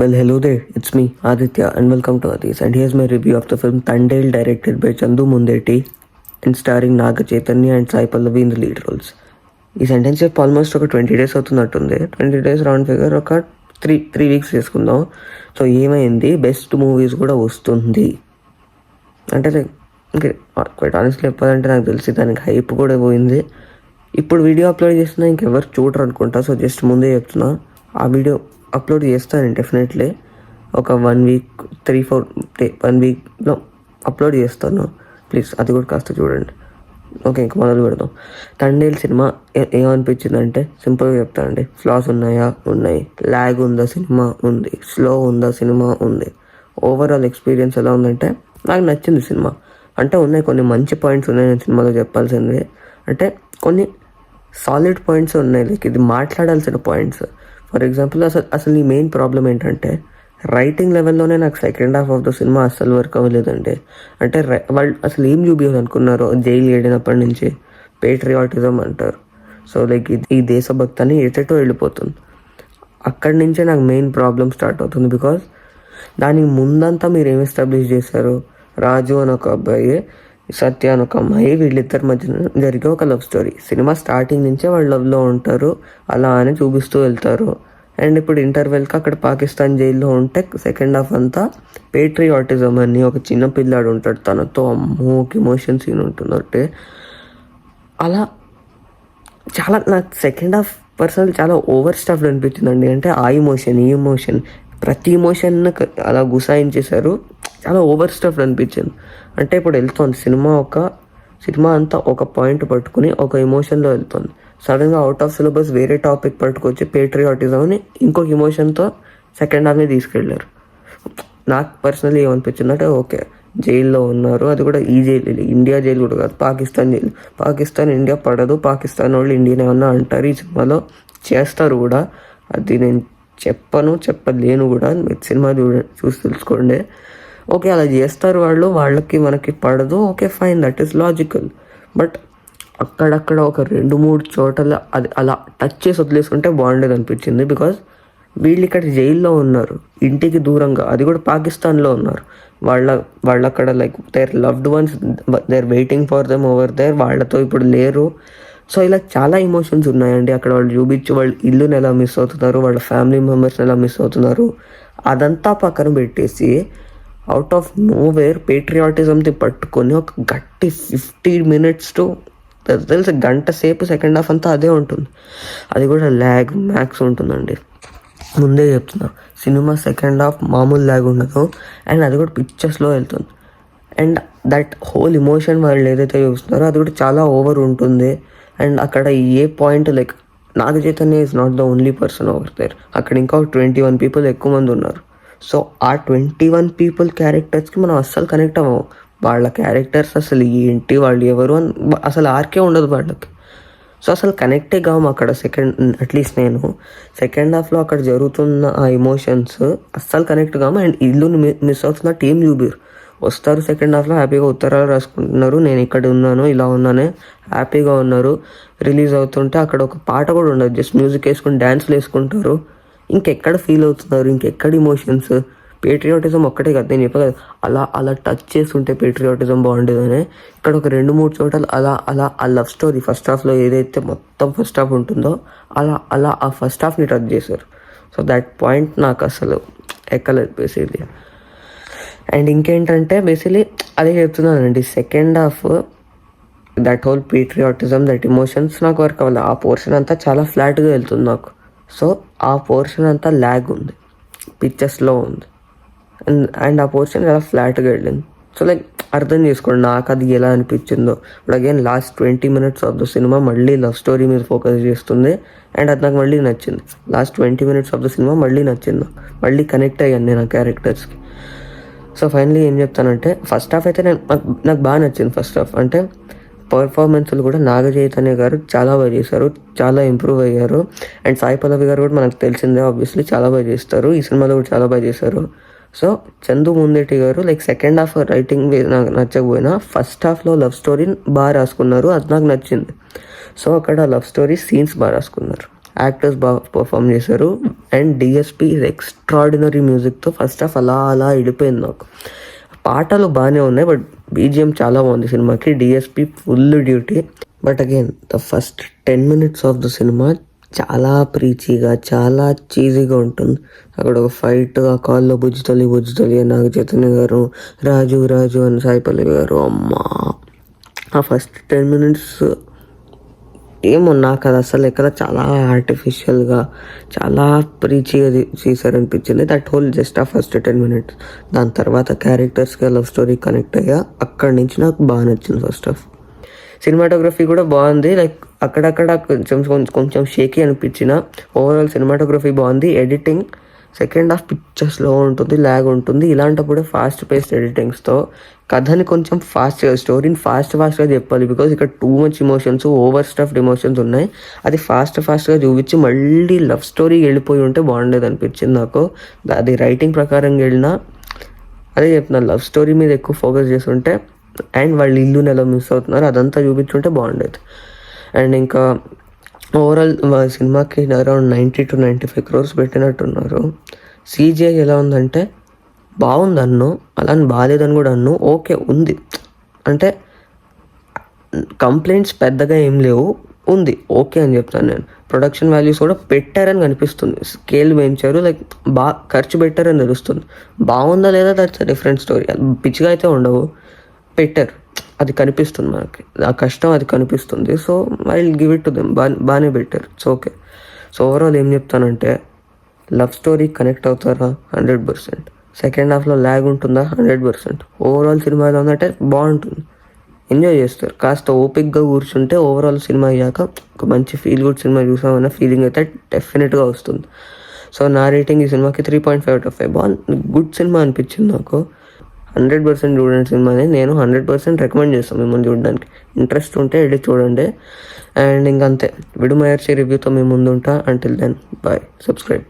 Well, hello there, it's me, Aditya, and welcome to Adis. And here's my review of the film Tandale, directed by Chandu Mundeti and starring Naga Chaitanya and Sai Pallavi in the lead roles. ఈ sentence చెప్పి almost ఒక 20 days అవుతున్నట్టుంది. 20 days round figure ఒక three weeks చేసుకుందాం. So ఏమైంది, best movies కూడా వస్తుంది అంటే ఇంకా క్వైట్ ఆనెస్ట్లీ చెప్పాలంటే నాకు తెలిసి దానికి హైప్ కూడా పోయింది. ఇప్పుడు వీడియో అప్లోడ్ చేస్తున్నా ఇంకెవరు చూడరు అనుకుంటా. సో జస్ట్ ముందే చెప్తున్నా, ఆ వీడియో అప్లోడ్ చేస్తాను డెఫినెట్లీ. ఒక 1 week 1 weekలో అప్లోడ్ చేస్తాను. ప్లీజ్ అది కూడా కాస్త చూడండి. ఓకే, ఇంక మొదలు పెడదాం. తండేల్ సినిమా ఏమనిపించిందంటే సింపుల్గా చెప్తానండి. ఫ్లాస్ ఉన్నాయా? ఉన్నాయి. ల్యాగ్ ఉందా? సినిమా ఉంది. స్లో ఉందా? సినిమా ఉంది. ఓవరాల్ ఎక్స్పీరియన్స్ ఎలా ఉందంటే నాకు నచ్చింది సినిమా. అంటే ఉన్నాయి కొన్ని మంచి పాయింట్స్ ఉన్నాయి నేను సినిమాలో చెప్పాల్సింది. అంటే కొన్ని సాలిడ్ పాయింట్స్ ఉన్నాయి, లైక్ ఇది మాట్లాడాల్సిన పాయింట్స్. ఫర్ ఎగ్జాంపుల్ అసలు ఈ మెయిన్ ప్రాబ్లం ఏంటంటే రైటింగ్ లెవెల్లోనే నాకు second half of the cinema అస్సలు వర్క్ అవ్వలేదండి. అంటే వాళ్ళు అసలు ఏం చూపించాలనుకున్నారో, జైలు ఏడినప్పటి నుంచి పేట్రియాటిజం అంటారు. సో లైక్ ఈ దేశభక్తి అని ఎటెటో వెళ్ళిపోతుంది. అక్కడి నుంచే నాకు మెయిన్ ప్రాబ్లం స్టార్ట్ అవుతుంది. బికాజ్ దానికి ముందంతా మీరు ఏమి ఎస్టాబ్లిష్ చేశారు, రాజు అని ఒక అబ్బాయి, సత్య అని ఒక అమ్మాయి, వీళ్ళిద్దరి మధ్య జరిగే ఒక లవ్ స్టోరీ. సినిమా స్టార్టింగ్ నుంచే వాళ్ళు లవ్లో ఉంటారు, అలా అని చూపిస్తూ వెళ్తారు. అండ్ ఇప్పుడు ఇంటర్వెల్కి అక్కడ పాకిస్తాన్ జైల్లో ఉంటే సెకండ్ హాఫ్ అంతా పేట్రియాటిజం అని ఒక చిన్న పిల్లాడు ఉంటాడు, తనతో అమ్మో ఒక ఎమోషన్ సీన్ ఉంటుందంటే అలా చాలా నాకు సెకండ్ హాఫ్ పర్సనల్ చాలా ఓవర్ స్టఫ్డ్ అనిపించిందండి. అంటే ఆ ఎమోషన్ ఈ ఎమోషన్ ప్రతి ఎమోషన్ అలా గుసాయించేశారు. చాలా ఓవర్ స్టఫ్డ్ అనిపించింది. అంటే ఇప్పుడు వెళ్తుంది సినిమా అంతా ఒక పాయింట్ పట్టుకుని ఒక ఎమోషన్లో వెళ్తుంది. సడన్గా అవుట్ ఆఫ్ సిలబస్ వేరే టాపిక్ పట్టుకొచ్చి పేట్రియాటిజంని ఇంకొక ఎమోషన్తో సెకండ్ హాఫ్ని తీసుకెళ్ళారు. నాకు పర్సనలీ ఏమనిపించింది అంటే ఓకే, జైల్లో ఉన్నారు, అది కూడా ఈ జైలు, ఇండియా జైలు కూడా కాదు, పాకిస్తాన్ జైలు. పాకిస్తాన్ ఇండియా పడదు, పాకిస్తాన్ వాళ్ళు ఇండియన్ ఏమన్నా అంటారు, ఈ సినిమాలో చేస్తారు కూడా. అది నేను చెప్పలేను కూడా, మీరు సినిమా చూసి తెలుసుకోండి. ఓకే, అలా చేస్తారు వాళ్ళకి మనకి పడదు, okay fine, that is logical. But అక్కడక్కడ ఒక 2-3 చోట్ల అది అలా టచ్ చేసి వదిలేసుకుంటే బాగుండేది అనిపించింది. బికాజ్ వీళ్ళు ఇక్కడ జైల్లో ఉన్నారు, ఇంటికి దూరంగా, అది కూడా పాకిస్తాన్లో ఉన్నారు. వాళ్ళ అక్కడ like their loved ones, they're waiting for them over there, వాళ్ళతో ఇప్పుడు లేరు. సో ఇలా చాలా ఎమోషన్స్ ఉన్నాయండి అక్కడ. వాళ్ళు చూపించి వాళ్ళ ఇల్లుని ఎలా మిస్ అవుతున్నారు, వాళ్ళ ఫ్యామిలీ మెంబర్స్ని ఎలా మిస్ అవుతున్నారు, అదంతా పక్కన పెట్టేసి అవుట్ ఆఫ్ నోవేర్ పేట్రియాటిజంని పట్టుకొని ఒక గట్టి 15 minutes టు తెలిసి గంట సేపు సెకండ్ హాఫ్ అంతా అదే ఉంటుంది. అది కూడా ల్యాగ్ మ్యాక్స్ ఉంటుందండి, ముందే చెప్తున్నా. సినిమా సెకండ్ హాఫ్ మామూలు ల్యాగ్ ఉండదు, అండ్ అది కూడా పిక్చర్స్లో వెళ్తుంది. అండ్ దట్ హోల్ ఎమోషన్ వాళ్ళు ఏదైతే చూస్తున్నారో అది కూడా చాలా ఓవర్ ఉంటుంది. అండ్ అక్కడ a point like Naga Chaitanya is not the only person over there. అక్కడ ఇంకా 21 people ఎక్కువ మంది ఉన్నారు. సో ఆ 21 people క్యారెక్టర్స్కి మనం అస్సలు కనెక్ట్ అవ్వము. వాళ్ళ క్యారెక్టర్స్ అసలు ఏంటి, వాళ్ళు ఎవరు అని అసలు ఆర్కే ఉండదు వాళ్ళకి. సో అసలు కనెక్టే కాము అక్కడ. అట్లీస్ట్ నేను సెకండ్ హాఫ్లో అక్కడ జరుగుతున్న ఆ ఎమోషన్స్ అస్సలు కనెక్ట్ కాము. అండ్ ఇల్లుని మిస్ అవుతున్న టీం చూపిరు. వస్తారు సెకండ్ హాఫ్లో హ్యాపీగా ఉత్తరాలు రాసుకుంటున్నారు, నేను ఇక్కడ ఉన్నాను, ఇలా ఉన్నానే, హ్యాపీగా ఉన్నారు. రిలీజ్ అవుతుంటే అక్కడ ఒక పాట కూడా ఉండదు, జస్ట్ మ్యూజిక్ వేసుకుని డ్యాన్స్లు వేసుకుంటారు. ఇంకెక్కడ ఫీల్ అవుతున్నారు, ఇంకెక్కడ ఎమోషన్స్. పేట్రియాటిజం ఒక్కటే కదా నేను చెప్పగలను, అలా టచ్ చేస్తుంటే పేట్రియాటిజం బాగుండేదని. ఇక్కడ ఒక 2-3 చోట్ల అలా ఆ లవ్ స్టోరీ ఫస్ట్ హాఫ్లో ఏదైతే మొత్తం ఫస్ట్ హాఫ్ ఉంటుందో అలా ఆ ఫస్ట్ హాఫ్ని టచ్ చేశారు. సో దట్ పాయింట్ నాకు అసలు ఎక్కలేదు బేసిక్లీ. అండ్ ఇంకేంటంటే బేసిక్లీ అదే చెప్తున్నానండి, second half that whole patriotism, that emotions నాకు వర్క్ అవ్వాలి. ఆ పోర్షన్ అంతా చాలా ఫ్లాట్గా వెళ్తుంది నాకు. సో ఆ పోర్షన్ అంతా ల్యాగ్ ఉంది, పిక్చర్స్లో ఉంది. అండ్ ఆ పోర్షన్ చాలా ఫ్లాట్గా వెళ్ళింది. సో లైక్ అర్థం చేసుకోండి నాకు అది ఎలా అనిపించిందో. ఇప్పుడు again last 20 minutes of the cinema మళ్ళీ లవ్ స్టోరీ మీద ఫోకస్ చేస్తుంది. అండ్ అది నాకు మళ్ళీ నచ్చింది. Last 20 minutes of the cinema మళ్ళీ నచ్చింది, మళ్ళీ కనెక్ట్ అయ్యాను నేను ఆ క్యారెక్టర్స్కి. సో ఫైనలీ ఏం చెప్తానంటే ఫస్ట్ హాఫ్ అయితే నాకు బాగా నచ్చింది. ఫస్ట్ హాఫ్ అంటే పర్ఫార్మెన్స్లు కూడా నాగ చైతన్య గారు చాలా బాగా చేశారు, చాలా ఇంప్రూవ్ అయ్యారు. అండ్ సాయి పల్లవి గారు కూడా మనకు తెలిసిందే ఆబ్వియస్లీ చాలా బాగా చేస్తారు, ఈ సినిమాలో కూడా చాలా బాగా చేశారు. సో చందు ముందేటి గారు లైక్ సెకండ్ హాఫ్ రైటింగ్ నాకు నచ్చకపోయినా ఫస్ట్ హాఫ్లో లవ్ స్టోరీని బాగా రాసుకున్నారు, అది నాకు నచ్చింది. సో అక్కడ లవ్ స్టోరీ సీన్స్ బాగా రాసుకున్నారు. యాక్టర్స్ బాగా పర్ఫామ్ చేశారు. అండ్ డిఎస్పి ఎక్స్ట్రాడినరీ మ్యూజిక్తో ఫస్ట్ హాఫ్ అలా అలా ఇడిపోయింది నాకు. పాటలు బాగానే ఉన్నాయి, బట్ బీజిఎం చాలా బాగుంది సినిమాకి. DSP full duty. But again the first 10 minutes of the cinema చాలా ప్రీచీగా, చాలా చీజీగా ఉంటుంది. అక్కడ ఒక ఫైట్, ఆ కాల్లో బుజ్జుతల్లి అని నాగ చైతన్య గారు, రాజు రాజు అని సాయి పల్లవి గారు, అమ్మా ఆ ఫస్ట్ 10 minutes ఏమో నాకు అది అసలు ఎక్కడ చాలా ఆర్టిఫిషియల్గా, చాలా ప్రీచిగా చేశారనిపించింది. దట్ హోల్ జస్ట్ ఆ ఫస్ట్ 10 minutes. దాని తర్వాత క్యారెక్టర్స్గా లవ్ స్టోరీ కనెక్ట్ అయ్యా. అక్కడి నుంచి నాకు బాగా నచ్చింది ఫస్ట్ హాఫ్. సినిమాటోగ్రఫీ కూడా బాగుంది. లైక్ అక్కడక్కడ కొంచెం షేకీ అనిపించిన, ఓవరాల్ సినిమాటోగ్రఫీ బాగుంది. Editing second half picture slow ఉంటుంది, ల్యాగ్ ఉంటుంది. ఇలాంటప్పుడే ఫాస్ట్ పేస్డ్ ఎడిటింగ్స్తో కథని కొంచెం ఫాస్ట్గా, స్టోరీని ఫాస్ట్గా చెప్పాలి. బికాజ్ ఇక్కడ too much emotions, over stuffed emotions ఉన్నాయి. అది ఫాస్ట్గా చూపించి మళ్ళీ లవ్ స్టోరీకి వెళ్ళిపోయి ఉంటే బాగుండేది అనిపించింది నాకు. అది రైటింగ్ ప్రకారం వెళ్ళినా అదే చెప్తున్నాను, లవ్ స్టోరీ మీద ఎక్కువ ఫోకస్ చేస్తుంటే అండ్ వాళ్ళు ఇల్లుని ఎలా మిస్ అవుతున్నారు అదంతా చూపించుంటే బాగుండేది. అండ్ ఇంకా ఓవరాల్ సినిమాకి అరౌండ్ 90 to 95 crores పెట్టినట్టున్నారు. సీజీఐ ఎలా ఉందంటే బాగుంది అన్ను, అలా అని బాగాలేదని కూడా అన్ను, ఓకే ఉంది. అంటే కంప్లైంట్స్ పెద్దగా ఏం లేవు, ఉంది ఓకే అని చెప్తాను నేను. ప్రొడక్షన్ వాల్యూస్ కూడా పెట్టారని కనిపిస్తుంది. స్కేల్ పెంచారు, లైక్ బాగా ఖర్చు పెట్టారని తెలుస్తుంది. బాగుందా లేదా దట్స్ అ డిఫరెంట్ స్టోరీ. పిచ్చిగా అయితే ఉండవు, పెట్టారు, అది కనిపిస్తుంది మనకి, ఆ కష్టం అది కనిపిస్తుంది. So I will give it to them, బాగానే పెట్టారు, ఇట్స్ ఓకే. సో ఓవరాల్ ఏం చెప్తానంటే, లవ్ స్టోరీ కనెక్ట్ అవుతారా 100%. సెకండ్ హాఫ్లో ల్యాగ్ ఉంటుందా 100%. ఓవరాల్ సినిమా ఎలా ఉందంటే బాగుంటుంది, ఎంజాయ్ చేస్తారు. కాస్త ఓపిక్గా కూర్చుంటే ఓవరాల్ సినిమా అయ్యాక ఒక మంచి ఫీల్ గుడ్ సినిమా చూసామన్న ఫీలింగ్ అయితే డెఫినెట్గా వస్తుంది. సో నా రేటింగ్ ఈ సినిమాకి 3.5/5. బాగుంది, గుడ్ సినిమా అనిపించింది నాకు. 100% చూడండి సినిమాని, నేను 100% రికమెండ్ చేస్తాను మిమ్మల్ని చూడడానికి. ఇంట్రెస్ట్ ఉంటే వెళ్ళి చూడండి. అండ్ ఇంకంతే, విడుమయర్చి రివ్యూతో మీ ముందు ఉంటా. Until then bye, subscribe.